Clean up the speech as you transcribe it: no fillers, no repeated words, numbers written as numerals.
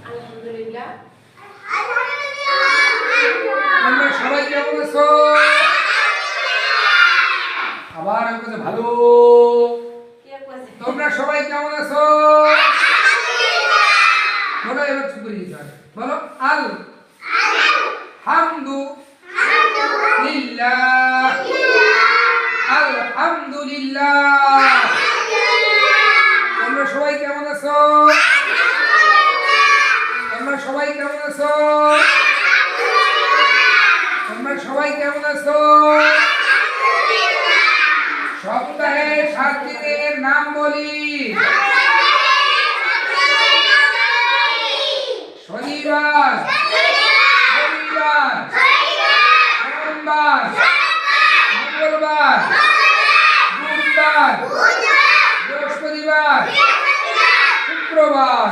আলহামদুলিল্লাহ। তোমরা সবাই কেমন আছো? আবার আমাকে ভালো। তোমরা সবাই কেমন আছো? বলো এবার চুপ করে দিতে হবে। বলো আল হামদু লিল্লাহ। আলহামদুলিল্লাহ। তোমরা সবাই কেমন আছো? তোমরা সবাই কেমন আছো? তোমরা সবাই কেমন আছো? সপ্তাহে 7 দিনের নাম বলি। শনিবার, রবিবার, সোমবার, মঙ্গলবার, বুধবার, বৃহস্পতিবার, শুক্রবার।